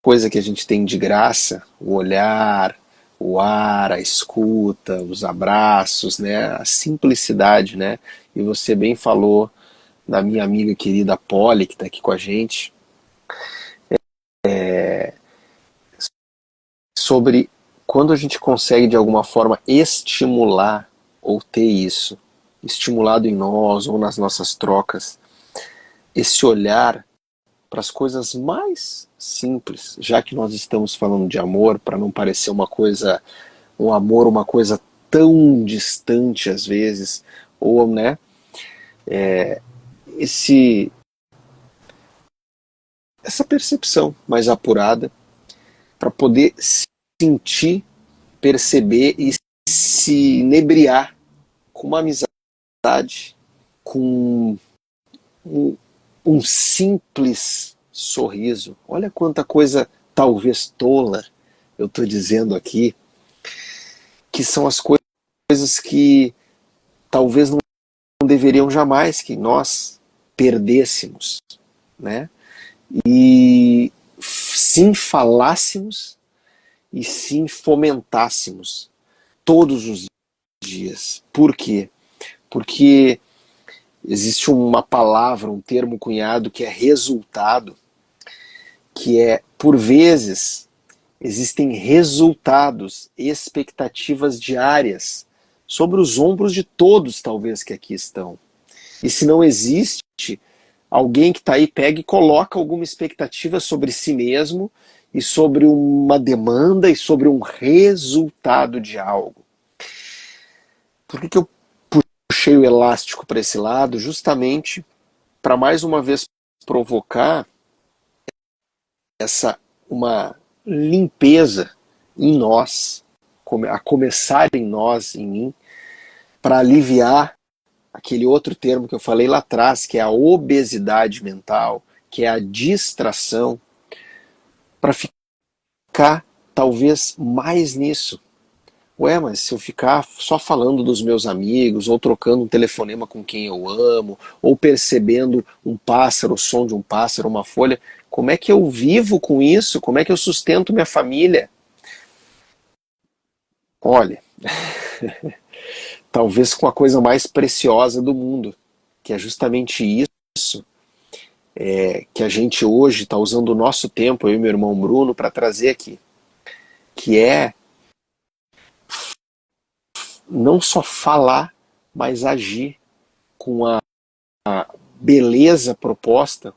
coisa que a gente tem de graça, o olhar, o ar, a escuta, os abraços, né? A simplicidade, né? E você bem falou da minha amiga querida Polly, que está aqui com a gente, sobre quando a gente consegue de alguma forma estimular ou ter isso, estimulado em nós ou nas nossas trocas, esse olhar para as coisas mais simples, já que nós estamos falando de amor, para não parecer uma coisa, um amor, uma coisa tão distante às vezes, ou, né, esse, essa percepção mais apurada para poder sentir, perceber e se inebriar com uma amizade, com um simples sorriso. Olha quanta coisa talvez tola eu estou dizendo aqui, que são as coisas que talvez não deveriam jamais que nós perdêssemos, né? E sim falássemos e sim fomentássemos todos os dias. Por quê? Porque existe uma palavra, um termo cunhado que é resultado, que é, por vezes, existem resultados, expectativas diárias sobre os ombros de todos, talvez, que aqui estão. E se não existe, alguém que está aí pega e coloca alguma expectativa sobre si mesmo e sobre uma demanda e sobre um resultado de algo. Por que eu puxei o elástico para esse lado? Justamente para mais uma vez provocar uma limpeza em nós, a começar em nós, em mim, para aliviar aquele outro termo que eu falei lá atrás, que é a obesidade mental, que é a distração, para ficar talvez mais nisso. Ué, mas se eu ficar só falando dos meus amigos, ou trocando um telefonema com quem eu amo, ou percebendo um pássaro, o som de um pássaro, uma folha, como é que eu vivo com isso? Como é que eu sustento minha família? Olha, talvez com a coisa mais preciosa do mundo, que é justamente isso, que a gente hoje está usando o nosso tempo, eu e meu irmão Bruno, para trazer aqui, que é não só falar, mas agir com a beleza proposta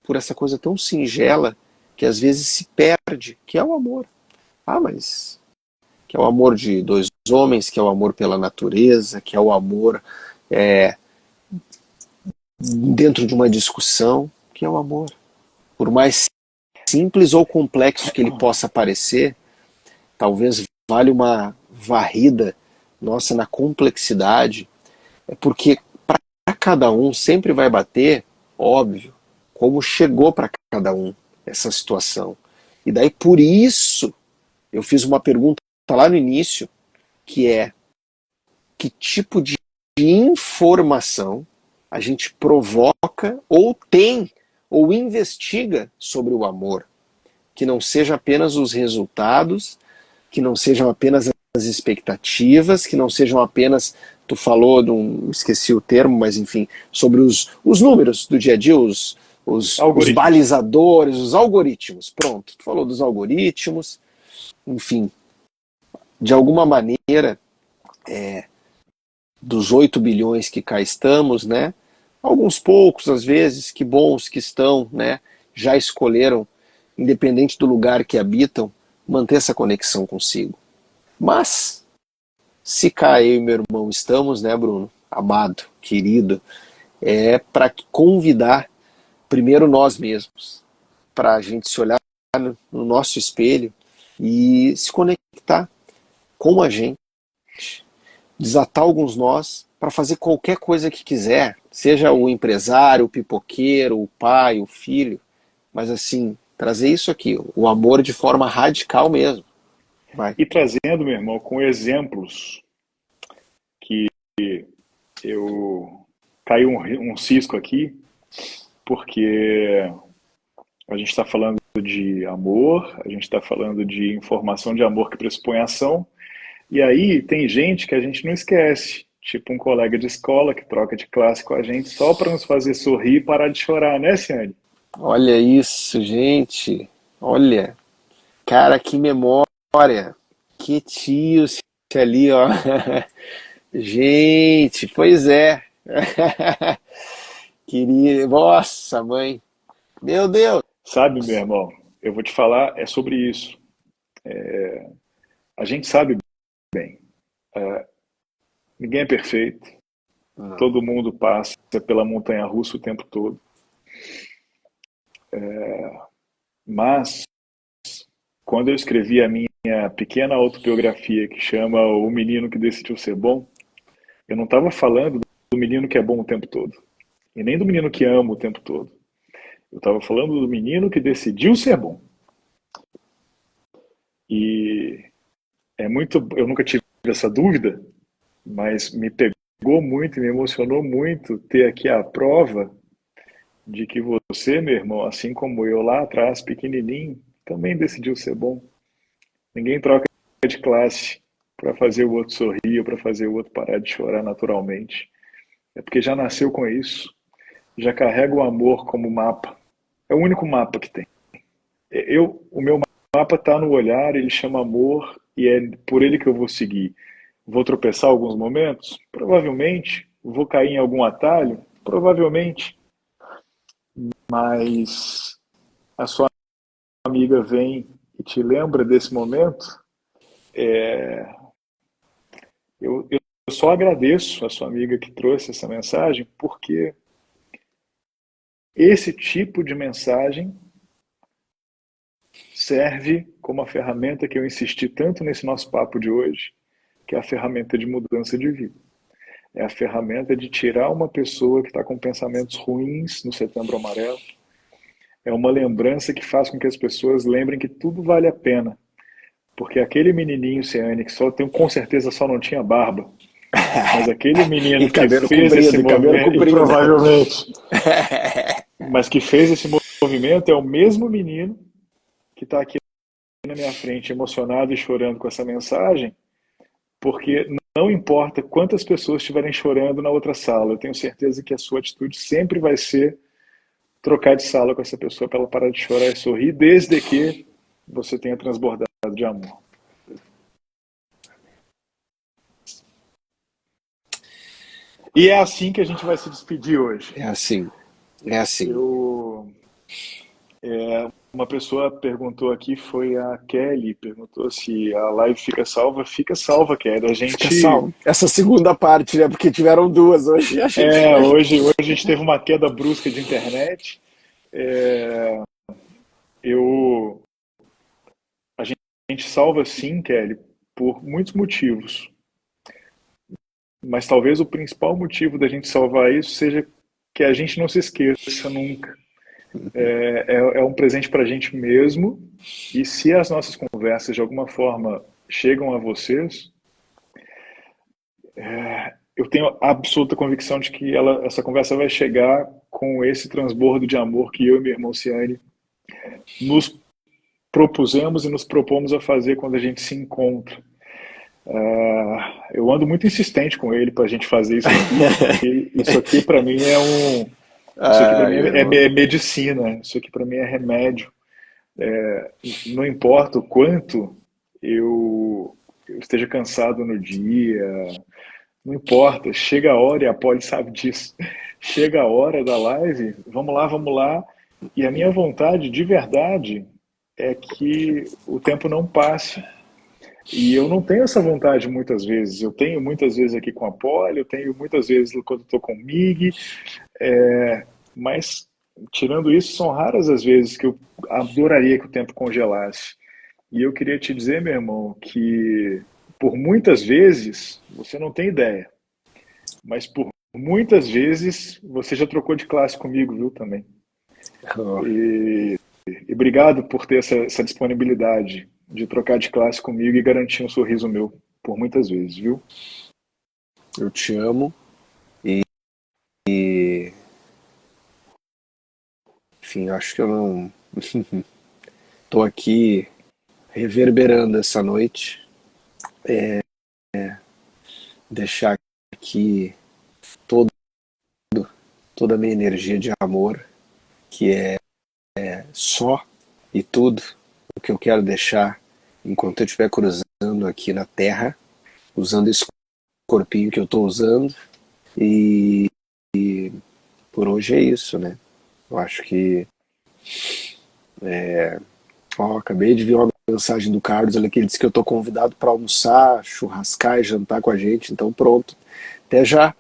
por essa coisa tão singela que às vezes se perde, que é o amor. Ah, mas que é o amor de dois homens, que é o amor pela natureza, que é o amor dentro de uma discussão, que é o amor. Por mais simples ou complexo que ele possa parecer, talvez vale uma varrida nossa na complexidade, é porque para cada um sempre vai bater, óbvio, como chegou para cada um essa situação. E daí por isso eu fiz uma pergunta lá no início, que é que tipo de informação a gente provoca ou tem ou investiga sobre o amor, que não seja apenas os resultados, que não sejam apenas as expectativas, que não sejam apenas, tu falou, esqueci o termo, mas enfim, sobre os números do dia a dia, os balizadores, os algoritmos. Pronto, tu falou dos algoritmos, enfim, de alguma maneira, dos 8 bilhões que cá estamos, né? Alguns poucos, às vezes, que bons que estão, né? Já escolheram, independente do lugar que habitam, manter essa conexão consigo. Mas, se cá eu e meu irmão estamos, né, Bruno? Amado, querido, é para convidar primeiro nós mesmos, para a gente se olhar no nosso espelho e se conectar com a gente, desatar alguns nós para fazer qualquer coisa que quiser, seja o empresário, o pipoqueiro, o pai, o filho, mas assim, trazer isso aqui, o amor de forma radical mesmo. Vai. E trazendo, meu irmão, com exemplos que eu caiu um cisco aqui, porque a gente está falando de amor, a gente está falando de informação de amor que pressupõe ação, e aí tem gente que a gente não esquece, tipo um colega de escola que troca de classe com a gente só para nos fazer sorrir e parar de chorar, né, Ciane? Olha isso, gente. Olha, cara, que memória. Que tio ali, ó. Gente, pois é. Queria. Nossa, mãe. Meu Deus. Sabe, meu irmão, eu vou te falar, é sobre isso. A gente sabe bem, ninguém é perfeito, Não. todo mundo passa pela montanha-russa o tempo todo, mas quando eu escrevi a minha pequena autobiografia que chama O Menino que Decidiu Ser Bom, eu não estava falando do menino que é bom o tempo todo, e nem do menino que ama o tempo todo. Eu estava falando do menino que decidiu ser bom. E é muito, eu nunca tive essa dúvida, mas me pegou muito, me emocionou muito ter aqui a prova de que você, meu irmão, assim como eu lá atrás, pequenininho, também decidiu ser bom. Ninguém troca de classe para fazer o outro sorrir ou para fazer o outro parar de chorar naturalmente. É porque já nasceu com isso, já carrega o amor como mapa. É o único mapa que tem. O meu mapa está no olhar, ele chama amor e é por ele que eu vou seguir. Vou tropeçar alguns momentos? Provavelmente. Vou cair em algum atalho? Provavelmente. Mas a sua amiga vem e te lembra desse momento, eu só agradeço a sua amiga que trouxe essa mensagem, porque esse tipo de mensagem serve como a ferramenta que eu insisti tanto nesse nosso papo de hoje, que é a ferramenta de mudança de vida. É a ferramenta de tirar uma pessoa que está com pensamentos ruins no Setembro Amarelo. É uma lembrança que faz com que as pessoas lembrem que tudo vale a pena. Porque aquele menininho, Ciane, que só tem, com certeza só não tinha barba, mas aquele E menino que cabelo fez comprido, esse e cabelo movimento, e comprido. provavelmente, mas que fez esse movimento é o mesmo menino que está aqui na minha frente, emocionado e chorando com essa mensagem, porque não importa quantas pessoas estiverem chorando na outra sala, eu tenho certeza que a sua atitude sempre vai ser trocar de sala com essa pessoa para ela parar de chorar e sorrir, desde que você tenha transbordado de amor. E é assim que a gente vai se despedir hoje. É assim. É assim. Eu, uma pessoa perguntou aqui, foi a Kelly, perguntou se a live fica salva. Fica salva, Kelly. A Fica gente, salvo. Essa segunda parte, né? Porque tiveram duas hoje. A gente vai. hoje a gente teve uma queda brusca de internet. É, eu, a gente salva sim, Kelly, por muitos motivos. Mas talvez o principal motivo da gente salvar isso seja que a gente não se esqueça nunca. É um presente para a gente mesmo. E se as nossas conversas de alguma forma chegam a vocês, eu tenho absoluta convicção de que essa conversa vai chegar com esse transbordo de amor que eu e meu irmão Ciane nos propusemos e nos propomos a fazer quando a gente se encontra. Eu ando muito insistente com ele para a gente fazer isso aqui, porque isso aqui para mim é isso aqui para mim Ai, meu irmão. é medicina, isso aqui para mim é remédio. Não importa o quanto eu esteja cansado no dia, não importa, chega a hora, e a Polly sabe disso, chega a hora da live, vamos lá, e a minha vontade de verdade é que o tempo não passe. E eu não tenho essa vontade muitas vezes. Eu tenho muitas vezes aqui com a Polly, eu tenho muitas vezes quando estou com o Mig, mas tirando isso, são raras as vezes que eu adoraria que o tempo congelasse. E eu queria te dizer, meu irmão, que por muitas vezes você não tem ideia, mas por muitas vezes você já trocou de classe comigo, viu, também. Oh, E obrigado por ter essa disponibilidade de trocar de classe comigo e garantir um sorriso meu por muitas vezes, viu? eu te amo. E, enfim, acho que eu não. Tô aqui reverberando essa noite. Deixar aqui todo, toda a minha energia de amor, que é só e tudo o que eu quero deixar enquanto eu estiver cruzando aqui na Terra, usando esse corpinho que eu estou usando. E por hoje é isso, né? Eu acho que acabei de ver uma mensagem do Carlos ali que ele disse que eu tô convidado para almoçar, churrascar e jantar com a gente, então pronto. Até já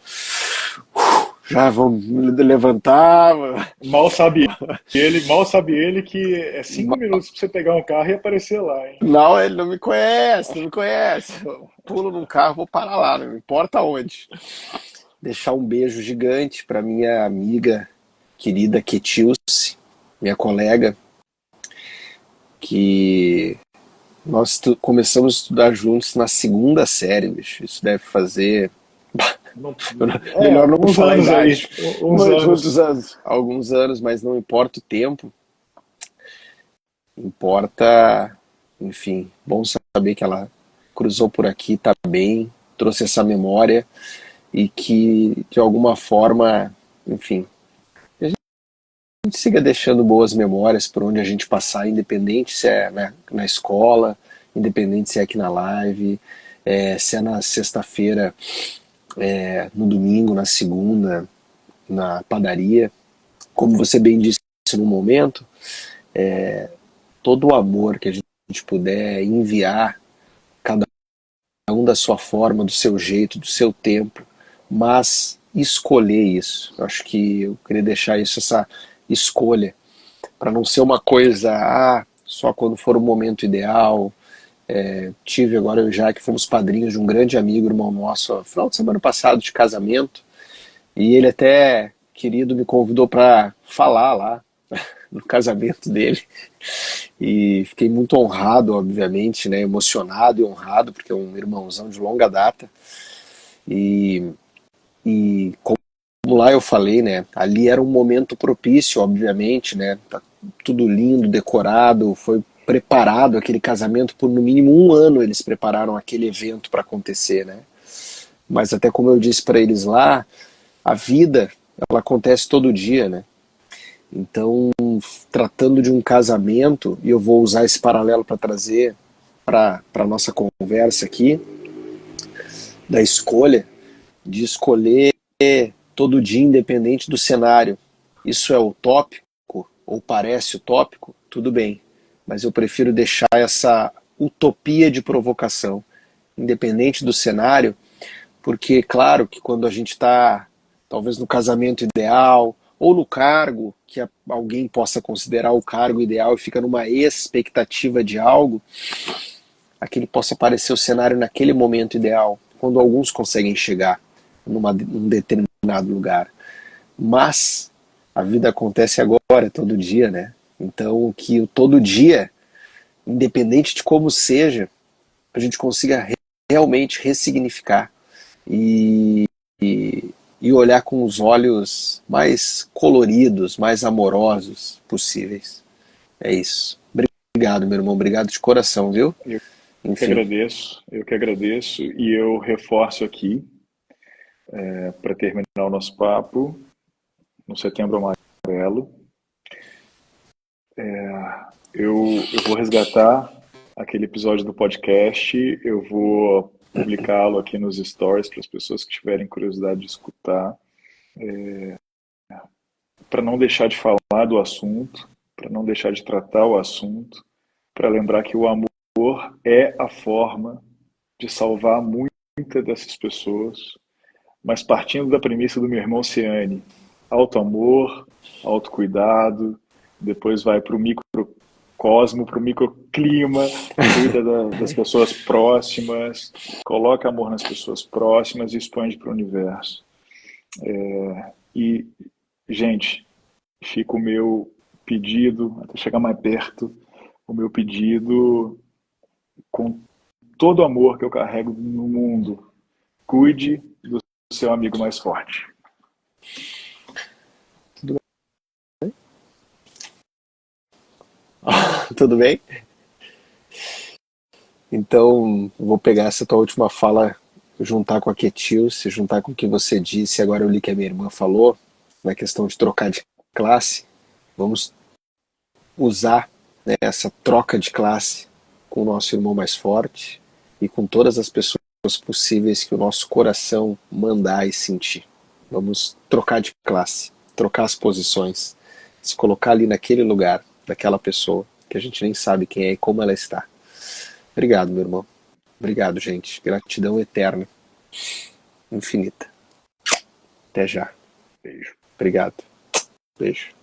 vão me levantar. Mal sabe ele que é 5 minutos para você pegar um carro e aparecer lá, hein? Não, ele não me conhece, não me conhece. Eu pulo num carro, vou parar lá, não importa onde. Deixar um beijo gigante para minha amiga querida Ketilce, minha colega, que nós começamos a estudar juntos na segunda série, bicho. Isso deve fazer. Melhor não Alguns falar a anos aí, idade. uns Muitos anos. anos. Alguns anos, mas não importa o tempo. Importa, enfim, bom saber que ela cruzou por aqui, tá bem, trouxe essa memória e que de alguma forma, enfim, a gente siga deixando boas memórias por onde a gente passar, independente se é na escola, independente se é aqui na live, se é na sexta-feira, no domingo, na segunda, na padaria. Como você bem disse no momento, todo o amor que a gente puder enviar, cada um da sua forma, do seu jeito, do seu tempo, mas escolher isso. Eu acho que eu queria deixar isso, essa escolha, para não ser uma coisa, só quando for o momento ideal. Tive agora eu já que fomos padrinhos de um grande amigo, irmão nosso, final de semana passado de casamento, e ele até, querido, me convidou para falar lá no casamento dele. E fiquei muito honrado, obviamente, né, emocionado e honrado, porque é um irmãozão de longa data. E, e como lá eu falei, né, ali era um momento propício, obviamente, né, tá tudo lindo, decorado, foi preparado aquele casamento por no mínimo um ano, eles prepararam aquele evento para acontecer, né. Mas até como eu disse para eles lá, a vida, ela acontece todo dia, né. Então, tratando de um casamento, e eu vou usar esse paralelo para trazer para a nossa conversa aqui, da escolha, de escolher todo dia, independente do cenário. Isso é utópico, ou parece utópico, tudo bem, mas eu prefiro deixar essa utopia de provocação, independente do cenário, porque, claro, que quando a gente está, talvez no casamento ideal, ou no cargo, que alguém possa considerar o cargo ideal e fica numa expectativa de algo, aquele possa parecer o cenário naquele momento ideal, quando alguns conseguem chegar num determinado lugar. Mas a vida acontece agora, todo dia, né? Então, que o todo dia, independente de como seja, a gente consiga realmente ressignificar e, e olhar com os olhos mais coloridos, mais amorosos possíveis. É isso. Obrigado, meu irmão. Obrigado de coração, viu? Enfim. Eu que agradeço e eu reforço aqui, para terminar o nosso papo, no Setembro Amarelo, eu vou resgatar aquele episódio do podcast, eu vou publicá-lo aqui nos stories para as pessoas que tiverem curiosidade de escutar, para não deixar de falar do assunto, para não deixar de tratar o assunto, para lembrar que o amor é a forma de salvar muitas dessas pessoas, mas partindo da premissa do meu irmão Ciane, auto-amor, autocuidado, depois vai para o microcosmo, para o microclima, cuida das pessoas próximas, coloca amor nas pessoas próximas e expande para o universo. E, gente, fica o meu pedido, até chegar mais perto, o meu pedido com todo o amor que eu carrego no mundo. Cuide do seu amigo mais forte. Tudo bem? Então, vou pegar essa tua última fala, juntar com a Ketil, se juntar com o que você disse, agora eu li que a minha irmã falou, na questão de trocar de classe. Vamos usar, né, essa troca de classe com o nosso irmão mais forte e com todas as pessoas possíveis que o nosso coração mandar e sentir. Vamos trocar de classe. trocar as posições, se colocar ali naquele lugar daquela pessoa que a gente nem sabe quem é e como ela está. Obrigado, meu irmão. Obrigado, gente. Gratidão eterna, infinita. Até já. Beijo. Obrigado. Beijo.